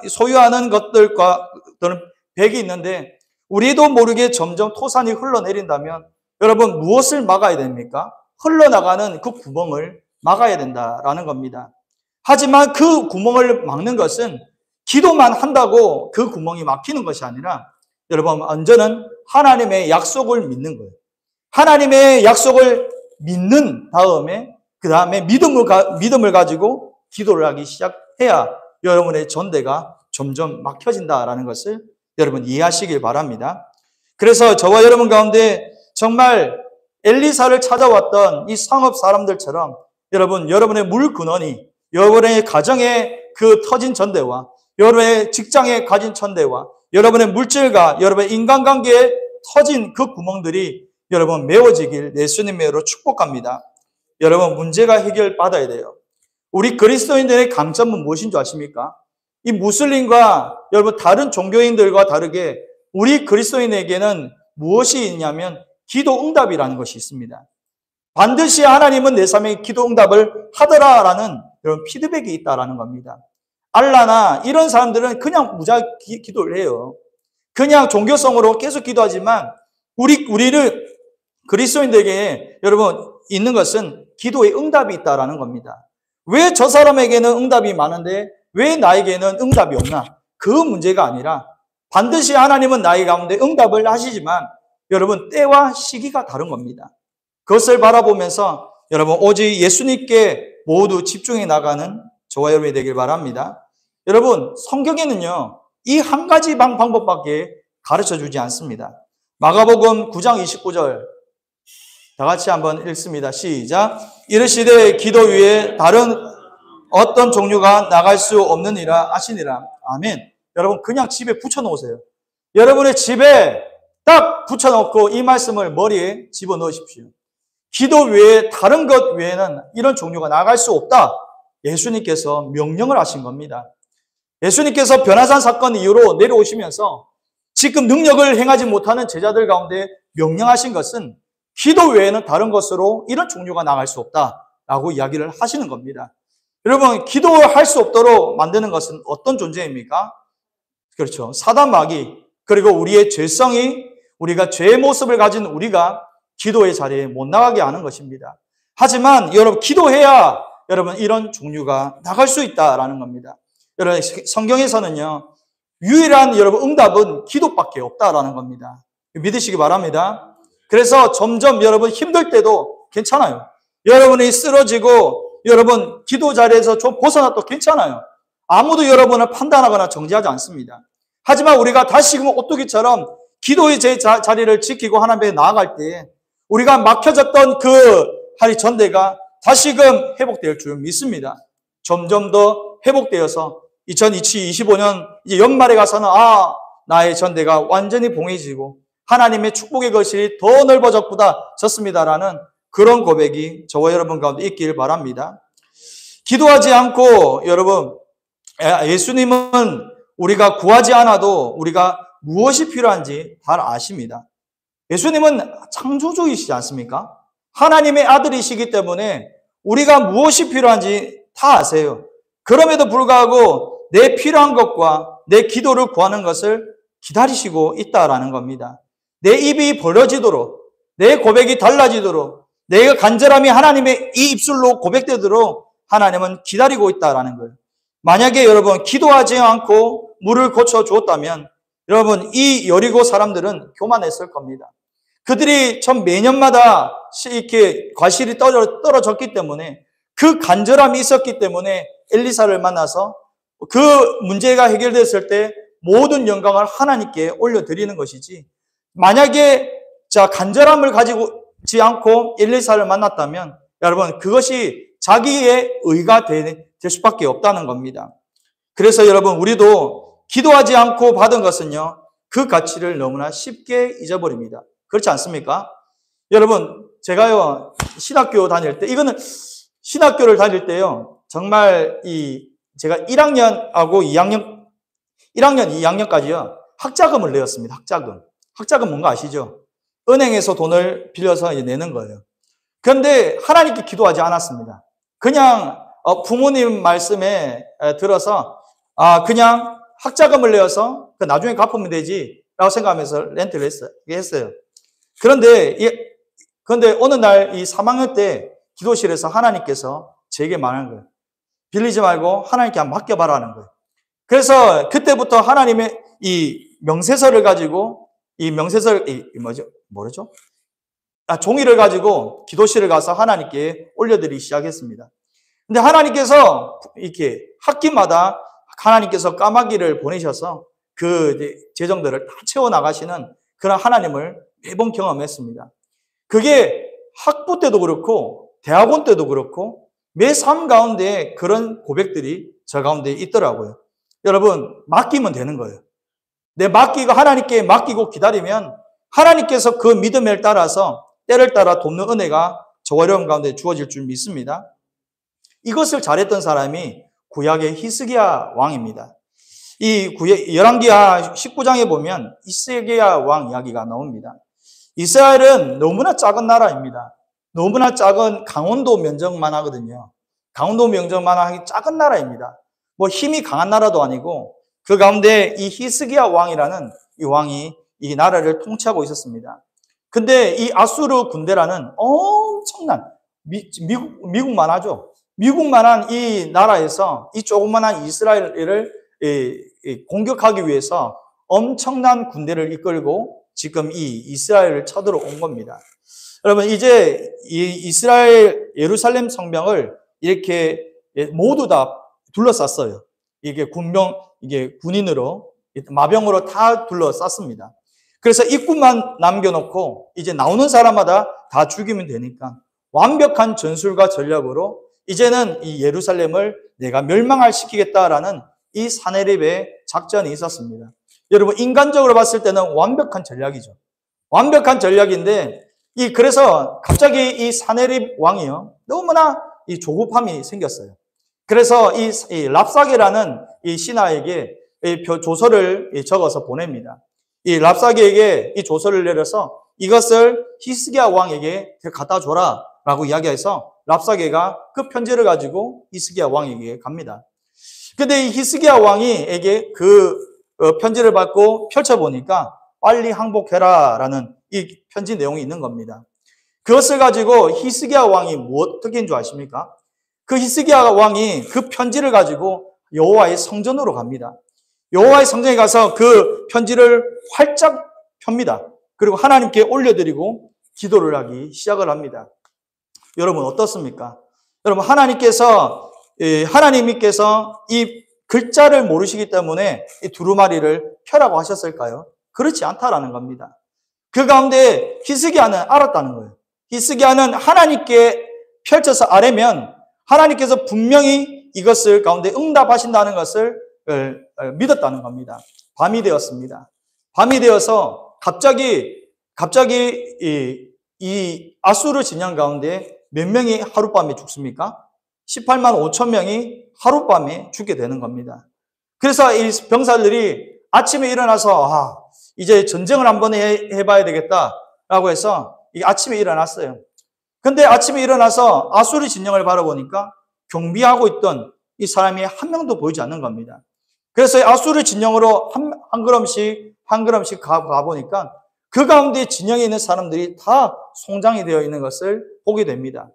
소유하는 것들과 또는 백이 있는데 우리도 모르게 점점 토산이 흘러내린다면 여러분 무엇을 막아야 됩니까? 흘러나가는 그 구멍을 막아야 된다라는 겁니다. 하지만 그 구멍을 막는 것은 기도만 한다고 그 구멍이 막히는 것이 아니라 여러분 먼저는 하나님의 약속을 믿는 거예요. 하나님의 약속을 믿는 다음에 그 다음에 믿음을 가지고 기도를 하기 시작해야 여러분의 전대가 점점 막혀진다라는 것을 여러분 이해하시길 바랍니다. 그래서 저와 여러분 가운데 정말 엘리사를 찾아왔던 이 성읍 사람들처럼 여러분의 물 근원이 여러분의 가정의 그 터진 전대와 여러분의 직장에 가진 전대와 여러분의 물질과 여러분의 인간관계에 터진 그 구멍들이 여러분 메워지길 예수님의 이름으로 축복합니다. 여러분 문제가 해결받아야 돼요. 우리 그리스도인들의 강점은 무엇인 줄 아십니까? 이 무슬림과 여러분 다른 종교인들과 다르게 우리 그리스도인에게는 무엇이 있냐면 기도 응답이라는 것이 있습니다. 반드시 하나님은 내 삶에 기도 응답을 하더라라는 이런 피드백이 있다라는 겁니다. 알라나 이런 사람들은 그냥 무작위 기도를 해요. 그냥 종교성으로 계속 기도하지만 우리를 그리스도인들에게 여러분 있는 것은 기도의 응답이 있다라는 겁니다. 왜 저 사람에게는 응답이 많은데 왜 나에게는 응답이 없나? 그 문제가 아니라 반드시 하나님은 나의 가운데 응답을 하시지만 여러분 때와 시기가 다른 겁니다. 그것을 바라보면서 여러분 오직 예수님께 모두 집중해 나가는 저와 여러분이 되길 바랍니다. 여러분 성경에는요 이 한 가지 방법밖에 가르쳐 주지 않습니다. 마가복음 9장 29절 다 같이 한번 읽습니다. 시작. 이르시되 기도 위에 다른 어떤 종류가 나갈 수 없느니라 하시니라. 아멘. 여러분 그냥 집에 붙여놓으세요. 여러분의 집에 딱 붙여놓고 이 말씀을 머리에 집어넣으십시오. 기도 외에 다른 것 외에는 이런 종류가 나갈 수 없다. 예수님께서 명령을 하신 겁니다. 예수님께서 변화산 사건 이후로 내려오시면서 지금 능력을 행하지 못하는 제자들 가운데 명령하신 것은 기도 외에는 다른 것으로 이런 종류가 나갈 수 없다라고 이야기를 하시는 겁니다. 여러분 기도할 수 없도록 만드는 것은 어떤 존재입니까? 그렇죠. 사단 마귀 그리고 우리의 죄성이 우리가 죄의 모습을 가진 우리가 기도의 자리에 못 나가게 하는 것입니다. 하지만 여러분 기도해야 여러분 이런 종류가 나갈 수 있다라는 겁니다. 여러분 성경에서는요 유일한 여러분 응답은 기도밖에 없다라는 겁니다. 믿으시기 바랍니다. 그래서 점점 여러분 힘들 때도 괜찮아요. 여러분이 쓰러지고 여러분 기도 자리에서 좀 벗어나도 괜찮아요. 아무도 여러분을 판단하거나 정죄하지 않습니다. 하지만 우리가 다시금 오뚜기처럼 기도의 제 자리를 지키고 하나님께 나아갈 때 우리가 막혀졌던 그 전대가 다시금 회복될 줄 믿습니다. 점점 더 회복되어서 2025년 이제 연말에 가서는 나의 전대가 완전히 봉해지고 하나님의 축복의 거실이 더 넓어졌습니다라는 그런 고백이 저와 여러분 가운데 있길 바랍니다. 기도하지 않고 여러분 예수님은 우리가 구하지 않아도 우리가 무엇이 필요한지 잘 아십니다. 예수님은 창조주이시지 않습니까? 하나님의 아들이시기 때문에 우리가 무엇이 필요한지 다 아세요. 그럼에도 불구하고 내 필요한 것과 내 기도를 구하는 것을 기다리시고 있다라는 겁니다. 내 입이 벌어지도록 내 고백이 달라지도록 내가 간절함이 하나님의 이 입술로 고백되도록 하나님은 기다리고 있다라는 거예요. 만약에 여러분 기도하지 않고 물을 고쳐 주었다면 여러분 이 여리고 사람들은 교만했을 겁니다. 그들이 전 매년마다 이렇게 과실이 떨어졌기 때문에 그 간절함이 있었기 때문에 엘리사를 만나서 그 문제가 해결됐을 때 모든 영광을 하나님께 올려드리는 것이지 만약에 간절함을 가지고지 않고 엘리사를 만났다면 여러분 그것이 자기의 의가 될 수밖에 없다는 겁니다. 그래서 여러분 우리도 기도하지 않고 받은 것은요 그 가치를 너무나 쉽게 잊어버립니다. 그렇지 않습니까? 여러분 제가요 신학교 다닐 때 이거는 신학교를 다닐 때요 정말 제가 1학년하고 1학년 2학년까지요 학자금을 내었습니다. 학자금 뭔가 아시죠? 은행에서 돈을 빌려서 내는 거예요. 그런데 하나님께 기도하지 않았습니다. 그냥 부모님 말씀에 들어서 그냥 학자금을 내어서 나중에 갚으면 되지 라고 생각하면서 렌트를 했어요. 그런데 어느 날 이 3학년 때 기도실에서 하나님께서 제게 말하는 거예요. 빌리지 말고 하나님께 한번 맡겨봐라는 거예요. 그래서 그때부터 하나님의 이 명세서를 가지고 종이를 가지고 기도실을 가서 하나님께 올려드리기 시작했습니다. 근데 하나님께서 이렇게 학기마다 하나님께서 까마귀를 보내셔서 그 재정들을 다 채워나가시는 그런 하나님을 매번 경험했습니다. 그게 학부 때도 그렇고 대학원 때도 그렇고 매 삶 가운데 그런 고백들이 저 가운데 있더라고요. 여러분 맡기면 되는 거예요. 하나님께 맡기고 기다리면 하나님께서 그 믿음을 따라서 때를 따라 돕는 은혜가 저와 여러분 가운데 주어질 줄 믿습니다. 이것을 잘했던 사람이 구약의 히스기야 왕입니다. 이 열왕기하 19장에 보면 히스기야 왕 이야기가 나옵니다. 이스라엘은 너무나 작은 나라입니다. 너무나 작은 강원도 면적만 하거든요. 강원도 면적만 하기 작은 나라입니다. 힘이 강한 나라도 아니고 그 가운데 이 히스기야 왕이라는 이 왕이 이 나라를 통치하고 있었습니다. 근데 이 아수르 군대라는 엄청난 미국만 하죠. 미국만한 이 나라에서 이 조그만한 이스라엘을 공격하기 위해서 엄청난 군대를 이끌고 지금 이 이스라엘을 쳐들어 온 겁니다. 여러분, 이제 이 이스라엘 예루살렘 성벽을 이렇게 모두 다 둘러쌌어요. 이게 군인으로, 마병으로 다 둘러쌌습니다. 그래서 입구만 남겨놓고 이제 나오는 사람마다 다 죽이면 되니까 완벽한 전술과 전략으로 이제는 이 예루살렘을 내가 멸망시키겠다라는 이 사네립의 작전이 있었습니다. 여러분, 인간적으로 봤을 때는 완벽한 전략이죠. 완벽한 전략인데, 그래서 갑자기 이 사네립 왕이요, 너무나 이 조급함이 생겼어요. 그래서 이 랍사게라는 이 신하에게 이 조서를 적어서 보냅니다. 이 랍사게에게 이 조서를 내려서 이것을 히스기야 왕에게 갖다 줘라 라고 이야기해서 랍사게가 그 편지를 가지고 히스기야 왕에게 갑니다. 근데 이 히스기야 왕에게 그 편지를 받고 펼쳐보니까 빨리 항복해라 라는 이 편지 내용이 있는 겁니다. 그것을 가지고 히스기야 왕이 어떻게 한 줄 아십니까? 그 히스기야 왕이 그 편지를 가지고 여호와의 성전으로 갑니다. 여호와의 성전에 가서 그 편지를 활짝 펴니다. 그리고 하나님께 올려드리고 기도를 하기 시작을 합니다. 여러분, 어떻습니까? 여러분, 하나님께서 이 글자를 모르시기 때문에 이 두루마리를 펴라고 하셨을까요? 그렇지 않다라는 겁니다. 그 가운데 히스기야는 알았다는 거예요. 히스기야는 하나님께 펼쳐서 아뢰면 하나님께서 분명히 이것을 가운데 응답하신다는 것을 믿었다는 겁니다. 밤이 되었습니다. 밤이 되어서 갑자기 이 아수르 진영 가운데 몇 명이 하룻밤에 죽습니까? 18만 5천 명이 하룻밤에 죽게 되는 겁니다. 그래서 이 병사들이 아침에 일어나서 이제 전쟁을 한번 해봐야 되겠다라고 해서 아침에 일어났어요. 근데 아침에 일어나서 아수르 진영을 바라보니까 경비하고 있던 이 사람이 한 명도 보이지 않는 겁니다. 그래서 아수르 진영으로 한 걸음씩 가보니까 그 가운데 진영에 있는 사람들이 다 송장이 되어 있는 것을 보게 됩니다.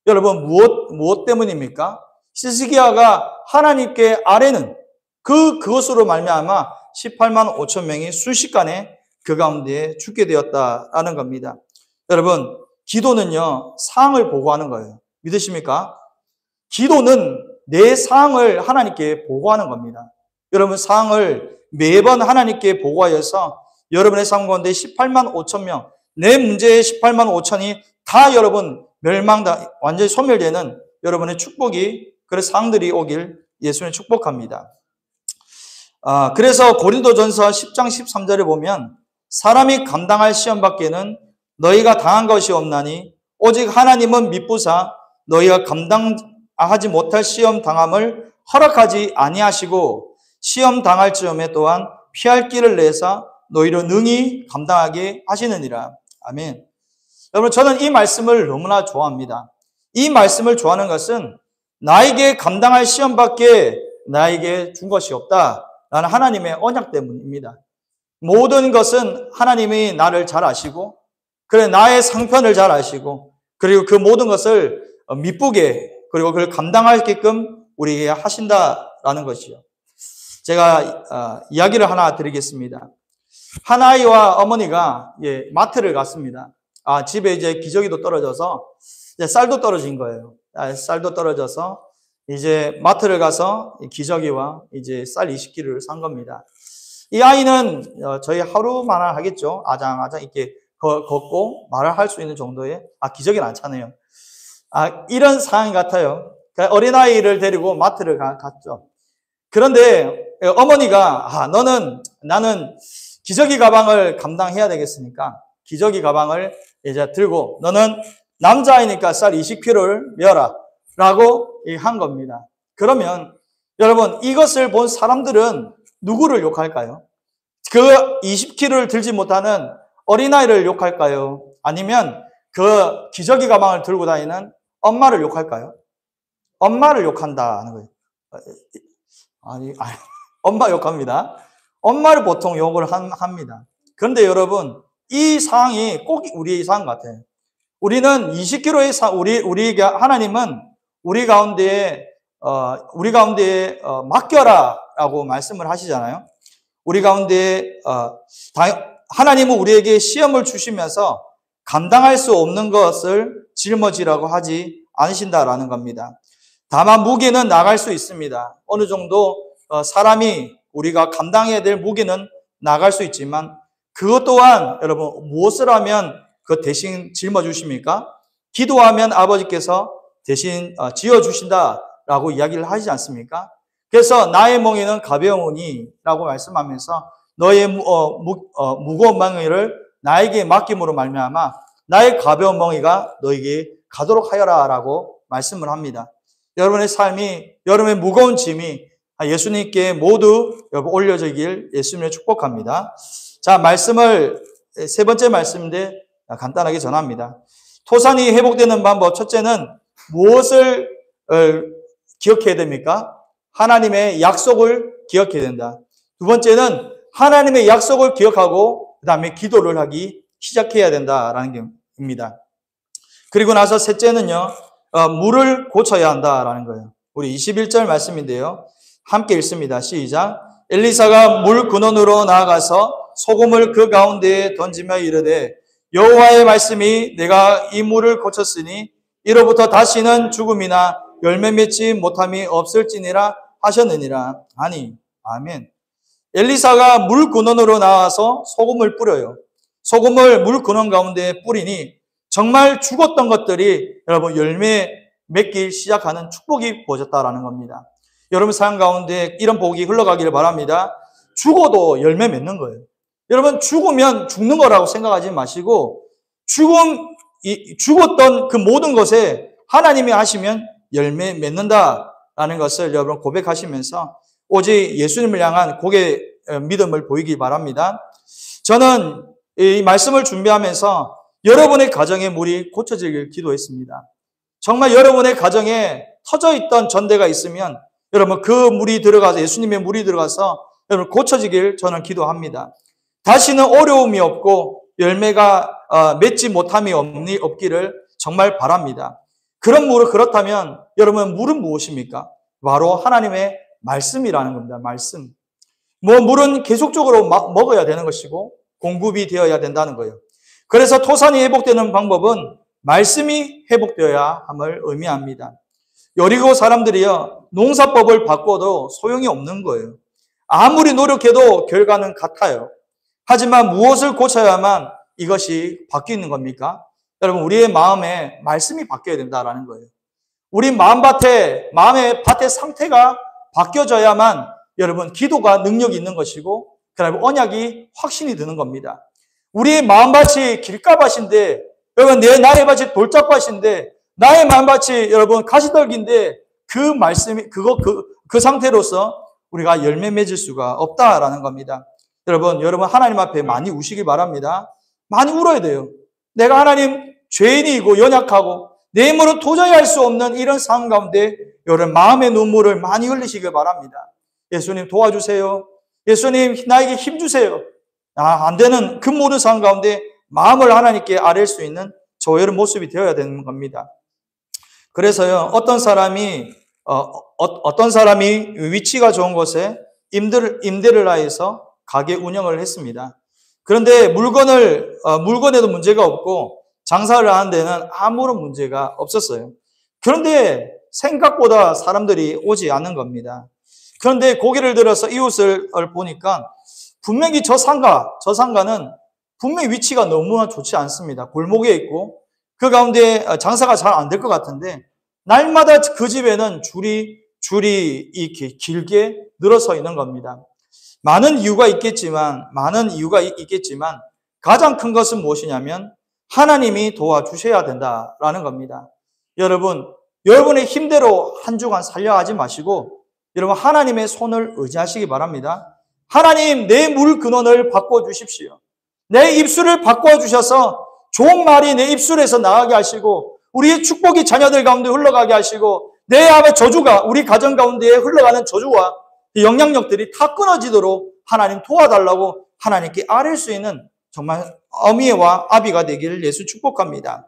여러분, 무엇 때문입니까? 히스기야가 하나님께 아뢰는 그것으로 말미암아 18만 5천 명이 순식간에 그 가운데 죽게 되었다라는 겁니다. 여러분, 기도는요, 사항을 보고하는 거예요. 믿으십니까? 기도는 내 사항을 하나님께 보고하는 겁니다. 여러분, 사항을 매번 하나님께 보고하여서 여러분의 삶 가운데 18만 5천 명, 내 문제의 18만 5천이 다 여러분 완전히 소멸되는 여러분의 축복이, 그래서 사항들이 오길 예수님 축복합니다. 그래서 고린도전서 10장 13절에 보면 사람이 감당할 시험 밖에는 너희가 당한 것이 없나니 오직 하나님은 미쁘사 너희가 감당하지 못할 시험 당함을 허락하지 아니하시고 시험 당할 즈음에 또한 피할 길을 내사 너희로 능히 감당하게 하시느니라. 아멘. 여러분, 저는 이 말씀을 너무나 좋아합니다. 이 말씀을 좋아하는 것은 나에게 감당할 시험밖에 나에게 준 것이 없다라는 하나님의 언약 때문입니다. 모든 것은 하나님이 나를 잘 아시고, 그래 나의 상편을 잘 아시고, 그리고 그 모든 것을 미쁘게, 그리고 그걸 감당하게끔 우리에게 하신다라는 것이요. 제가 이야기를 하나 드리겠습니다. 한 아이와 어머니가 마트를 갔습니다. 집에 이제 기저귀도 떨어져서 이제 쌀도 떨어진 거예요. 쌀도 떨어져서 이제 마트를 가서 기저귀와 이제 쌀 20kg를 산 겁니다. 이 아이는 저희 하루만 하겠죠. 아장아장 이렇게 걷고 말을 할 수 있는 정도의, 기저귀는 안 차네요. 이런 상황 같아요. 그러니까 어린아이를 데리고 마트를 갔죠. 그런데 어머니가 나는 기저귀 가방을 감당해야 되겠으니까 기저귀 가방을 이제 들고 너는 남자아이니까 쌀 20kg를 메어라 라고 한 겁니다. 그러면 여러분, 이것을 본 사람들은 누구를 욕할까요? 그 20kg를 들지 못하는 어린아이를 욕할까요? 아니면 그 기저귀 가방을 들고 다니는 엄마를 욕할까요? 엄마를 욕한다는 거예요. 엄마 욕합니다. 엄마를 보통 욕을 합니다. 그런데 여러분, 이 상황이 꼭 우리의 상황 같아요. 우리는 20kg의 하나님은 우리 가운데에 맡겨라라고 말씀을 하시잖아요. 우리 가운데 하나님은 우리에게 시험을 주시면서 감당할 수 없는 것을 짊어지라고 하지 않으신다라는 겁니다. 다만 무게는 나갈 수 있습니다. 어느 정도 사람이 우리가 감당해야 될 무게는 나갈 수 있지만 그것 또한 여러분 무엇을 하면 그 대신 짊어주십니까? 기도하면 아버지께서 대신 지어주신다라고 이야기를 하시지 않습니까? 그래서 나의 멍에는 가벼우니 라고 말씀하면서 너의 무거운 멍에를 나에게 맡김으로 말미암아 나의 가벼운 멍에가 너에게 가도록 하여라 라고 말씀을 합니다. 여러분의 삶이, 여러분의 무거운 짐이 예수님께 모두 올려지길 예수님을 축복합니다. 자, 말씀을 세 번째 말씀인데 간단하게 전합니다. 토산이 회복되는 방법, 첫째는 무엇을 기억해야 됩니까? 하나님의 약속을 기억해야 된다. 두 번째는 하나님의 약속을 기억하고 그 다음에 기도를 하기 시작해야 된다라는 겁니다. 그리고 나서 셋째는요, 물을 고쳐야 한다라는 거예요. 우리 21절 말씀인데요. 함께 읽습니다. 시작. 엘리사가 물 근원으로 나아가서 소금을 그 가운데에 던지며 이르되 여호와의 말씀이 내가 이 물을 고쳤으니 이로부터 다시는 죽음이나 열매 맺지 못함이 없을지니라 하셨느니라. 아니, 아멘. 엘리사가 물 근원으로 나와서 소금을 뿌려요. 소금을 물 근원 가운데 뿌리니 정말 죽었던 것들이 여러분 열매 맺기 시작하는 축복이 부어졌다라는 겁니다. 여러분 삶 가운데 이런 복이 흘러가기를 바랍니다. 죽어도 열매 맺는 거예요. 여러분 죽으면 죽는 거라고 생각하지 마시고 죽었던 그 모든 것에 하나님이 하시면 열매 맺는다라는 것을 여러분 고백하시면서 오직 예수님을 향한 고개 믿음을 보이기 바랍니다. 저는 이 말씀을 준비하면서 여러분의 가정의 물이 고쳐지길 기도했습니다. 정말 여러분의 가정에 터져 있던 전대가 있으면 여러분 그 물이 들어가서 예수님의 물이 들어가서 여러분 고쳐지길 저는 기도합니다. 다시는 어려움이 없고 열매가 맺지 못함이 없기를 정말 바랍니다. 그런 물을 그렇다면 여러분 물은 무엇입니까? 바로 하나님의 말씀이라는 겁니다. 말씀. 물은 계속적으로 먹어야 되는 것이고 공급이 되어야 된다는 거예요. 그래서 토산이 회복되는 방법은 말씀이 회복되어야 함을 의미합니다. 여리고 사람들이요 농사법을 바꿔도 소용이 없는 거예요. 아무리 노력해도 결과는 같아요. 하지만 무엇을 고쳐야만 이것이 바뀌는 겁니까? 여러분 우리의 마음에 말씀이 바뀌어야 된다는 거예요. 우리 마음의 밭의 상태가 바뀌어져야만 여러분 기도가 능력이 있는 것이고 그다음에 언약이 확신이 드는 겁니다. 우리의 마음밭이 길가밭인데 여러분 나의 밭이 돌짝밭인데 나의 마음밭이 여러분 가시떨기인데 그 말씀이 그 상태로서 우리가 열매 맺을 수가 없다라는 겁니다. 여러분 하나님 앞에 많이 우시기 바랍니다. 많이 울어야 돼요. 내가 하나님 죄인이고 연약하고 내 힘으로 도저히 할 수 없는 이런 상황 가운데 여러분 마음의 눈물을 많이 흘리시길 바랍니다. 예수님 도와주세요. 예수님 나에게 힘 주세요. 안 되는 그 모든 상황 가운데 마음을 하나님께 아뢰 수 있는 저 여러분 모습이 되어야 되는 겁니다. 그래서요 어떤 사람이 위치가 좋은 곳에 임대를 하여서 가게 운영을 했습니다. 그런데 물건에도 문제가 없고 장사를 하는 데는 아무런 문제가 없었어요. 그런데 생각보다 사람들이 오지 않는 겁니다. 그런데 고개를 들어서 이웃을 보니까 분명히 저 상가는 분명히 위치가 너무나 좋지 않습니다. 골목에 있고 그 가운데 장사가 잘 안 될 것 같은데 날마다 그 집에는 줄이 이렇게 길게 늘어서 있는 겁니다. 많은 이유가 있겠지만 가장 큰 것은 무엇이냐면 하나님이 도와주셔야 된다라는 겁니다. 여러분의 힘대로 한 주간 살려하지 마시고 여러분 하나님의 손을 의지하시기 바랍니다. 하나님 내 물 근원을 바꿔주십시오. 내 입술을 바꿔주셔서 좋은 말이 내 입술에서 나가게 하시고 우리의 축복이 자녀들 가운데 흘러가게 하시고 내 앞에 저주가 우리 가정 가운데 흘러가는 저주와 영향력들이 다 끊어지도록 하나님 도와달라고 하나님께 아뢰 수 있는 정말 어미와 아비가 되기를 예수 축복합니다.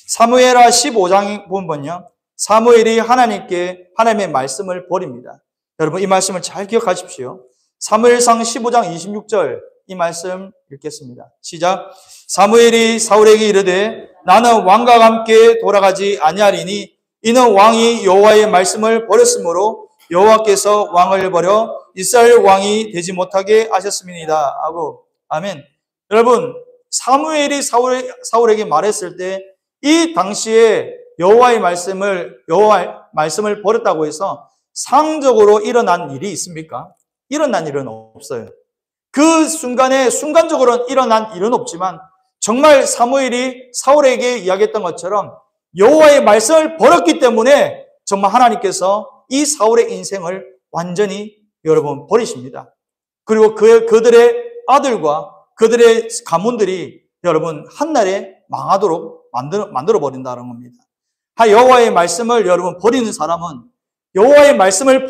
사무엘하 15장 보면요. 사무엘이 하나님의 말씀을 버립니다. 여러분 이 말씀을 잘 기억하십시오. 사무엘상 15장 26절 이 말씀 읽겠습니다. 시작. 사무엘이 사울에게 이르되 나는 왕과 함께 돌아가지 아니하리니 이는 왕이 여호와의 말씀을 버렸으므로 여호와께서 왕을 버려 이스라엘 왕이 되지 못하게 하셨음이니이다 하고. 아멘. 여러분, 사무엘이 사울에게 말했을 때 이 당시에 여호와의 말씀을 버렸다고 해서 상적으로 일어난 일이 있습니까? 일어난 일은 없어요. 그 순간에 순간적으로 일어난 일은 없지만 정말 사무엘이 사울에게 이야기했던 것처럼 여호와의 말씀을 버렸기 때문에 정말 하나님께서 이 사울의 인생을 완전히 여러분 버리십니다. 그리고 그들의 아들과 그들의 가문들이 여러분 한날에 망하도록 만들어 버린다는 겁니다. 여호와의 말씀을 여러분 버리는 사람은 여호와의 말씀을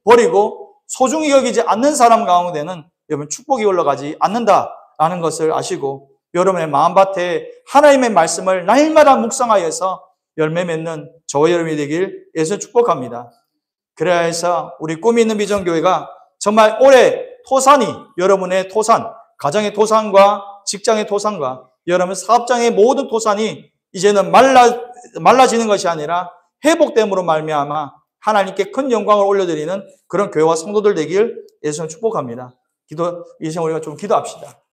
버리고 소중히 여기지 않는 사람 가운데는 여러분 축복이 올라가지 않는다라는 것을 아시고 여러분의 마음밭에 하나님의 말씀을 날마다 묵상하여서 열매 맺는 저와 여러분이 되길 예수 축복합니다. 그래야 해서 우리 꿈이 있는 비전교회가 정말 올해 토산이 여러분의 토산, 가정의 토산과 직장의 토산과 여러분 사업장의 모든 토산이 이제는 말라지는 것이 아니라 회복됨으로 말미암아 하나님께 큰 영광을 올려드리는 그런 교회와 성도들 되길 예수님 축복합니다. 이 시간 우리가 좀 기도합시다.